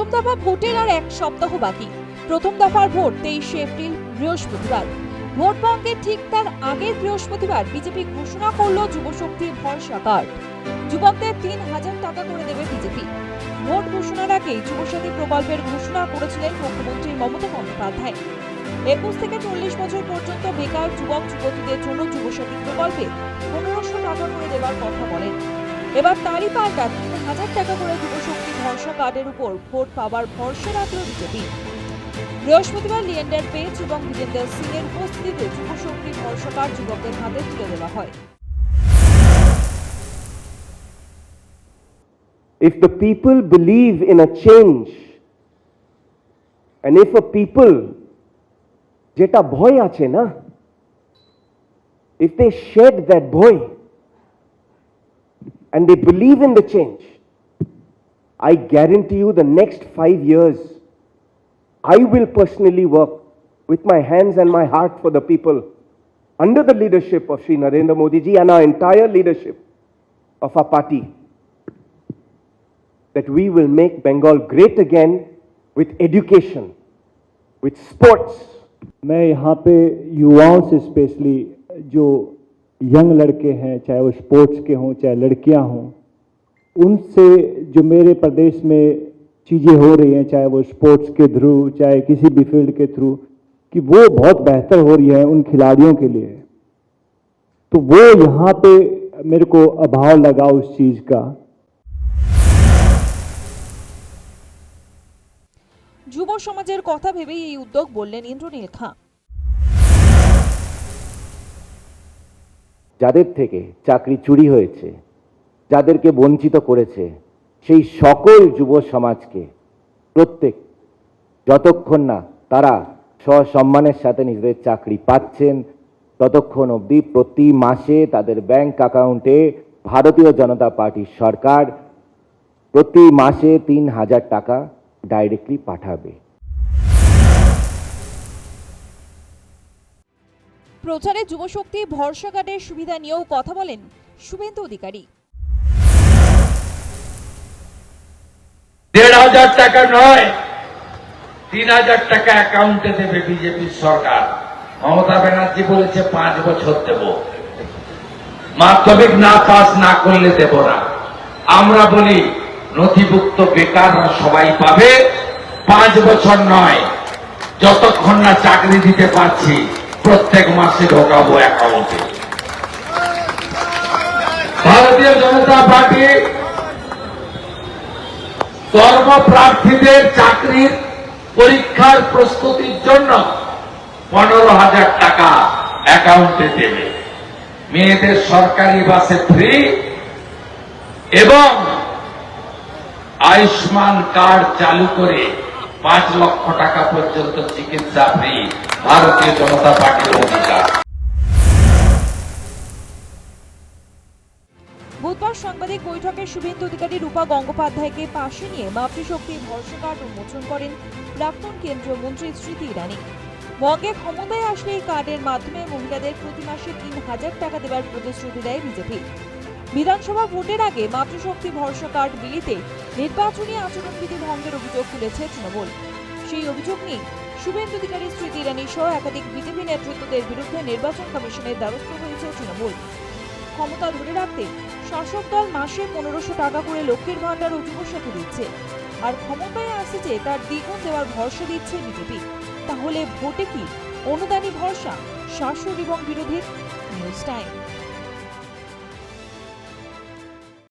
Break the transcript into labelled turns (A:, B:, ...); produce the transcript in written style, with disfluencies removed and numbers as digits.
A: প্রথম দফা ভোটের আর এক সপ্তাহ বাকি। প্রথম দফার ভোট 23শে এপ্রিল বৃহস্পতিবার। ভোট ভাঙের ঠিক তার আগের বৃহস্পতিবার বিজেপি ঘোষণা করল যুবশক্তির ভরসা কার্ড। যুবকদের 3000 টাকা করে দেবে বিজেপি। ভোট ঘোষণার আগে যুবসাথী প্রকল্পের ঘোষণা করেছিলেন মুখ্যমন্ত্রী মমতা বন্দ্যোপাধ্যায়। 21 থেকে 40 বছর পর্যন্ত বেকার যুবক যুবতীদের জন্য যুবসাথী প্রকল্পে 1500 টাকা করে দেওয়ার কথা বলেন। এবার তারই পাল্টা 3000 টাকা করে যুবশক্তি ভরসা কার্ডের উপর ভোট পাওয়ার ভরসা রাখল বিজেপি। বৃহস্পতিবার লিয়েন্ডার পেজ এবং বিজেন্দ্র সিং এর উপস্থিতিতে যুবশক্তি ভরসা কার্ড যুবকদের হাতে তুলে দেওয়া হয়।
B: If the people believe in a change, and if a people jeta bhoy ache na, if they shed that bhoy and they believe in the change, I guarantee you the next 5 years I will personally work with my hands and my heart for the people under the leadership of Shri Narendra Modi ji and our entire leadership of our party, that we will make Bengal great again with education, with sports.
C: मैं यहाँ पे युवाओं से specially जो young लड़के हैं, चाहे वो स्पोर्ट्स के हों चाहे लड़कियाँ हों, उनसे जो मेरे प्रदेश में चीज़ें हो रही हैं, चाहे वो स्पोर्ट्स के थ्रू चाहे किसी भी फील्ड के थ्रू, कि वो बहुत बेहतर हो रही है उन खिलाड़ियों के लिए, तो वो यहाँ पे मेरे को अभाव लगा उस चीज़ का।
A: যুব সমাজের কথা ভেবেই এই উদ্যোগ বললেন ইন্দ্রনীল খাঁ।
B: যাদের থেকে চাকরি চুরি হয়েছে, যাদেরকে বঞ্চিত করেছে, সেই সকল যুব সমাজকে প্রত্যেক যতক্ষণ না তারা সসম্মানের সাথে নিজেদের চাকরি পাচ্ছেন ততক্ষণ অবধি প্রতি মাসে তাদের ব্যাংক অ্যাকাউন্টে ভারতীয় জনতা পার্টির সরকার প্রতি মাসে 3000 টাকা ডাইরেক্টলি পাঠাবে।
A: প্রচারে যুবশক্তি ভরসা কার্ডের সুবিধা নিয়েও কথা বলেন শুভেন্দু অধিকারী।
D: 1500 টাকা নয়, 3000 টাকা অ্যাকাউন্টে দেবে বিজেপির সরকার। মমতা ব্যানার্জি বলেছে 5 বছর দেব, মাধ্যমিক না পাস না করলে দেব না। আমরা বলি নথিভুক্ত বেকাররা সবাই পাবে, 5 বছর নয়, যতক্ষণ না চাকরি দিতে পারছি প্রত্যেক মাসে ঢোকাবো অ্যাকাউন্টে। ভারতীয় জনতা পার্টি কর্মপ্রার্থীদের চাকরির পরীক্ষার প্রস্তুতির জন্য 15,000 টাকা অ্যাকাউন্টে দেবে। মেয়েদের সরকারি বাসে ফ্রি এবং আয়ুষ্মান কার্ড চালু করে 5 লক্ষ টাকা পর্যন্ত চিকিৎসা ফ্রি। ভারতীয় জনতা পার্টির অধিকার।
A: বুধবার সাংবাদিক বৈঠকে শুভেন্দু অধিকারী রূপা গঙ্গোপাধ্যায়কে পাশে নিয়ে মাতৃশক্তি ভরসা কার্ড উন্মোচন করেন প্রাক্তন কেন্দ্রীয় মন্ত্রী স্মৃতি ইরানি। বঙ্গে ক্ষমতায় আসলে এই কার্ডের মাধ্যমে মহিলাদের প্রতি মাসে 3000 টাকা দেওয়ার প্রতিশ্রুতি দেয় বিজেপি। বিধানসভা ভোটের আগে মাতৃশক্তি ভরসা কার্ড বিলিতে নির্বাচনী আচরণবিধি ভঙ্গের অভিযোগ তুলেছে তৃণমূল। সেই অভিযোগ নিয়ে শুভেন্দু অধিকারী স্মৃতি ইরানি সহ একাধিক বিজেপি নেতৃত্বদের বিরুদ্ধে নির্বাচন কমিশনের দ্বারস্থ হয়েছে তৃণমূল। ক্ষমতা ধরে রাখতে শাসক দল মাসে 1500 টাকা করে লক্ষ্মীর ভান্ডার ও যুবসাথী দিচ্ছে, আর ক্ষমতায় আসছে তার দ্বিগুণ দেওয়ার ভরসা দিচ্ছে বিজেপি। তাহলে ভোটে কি অনুদানী ভরসা শাসক এবং বিরোধীর? News time.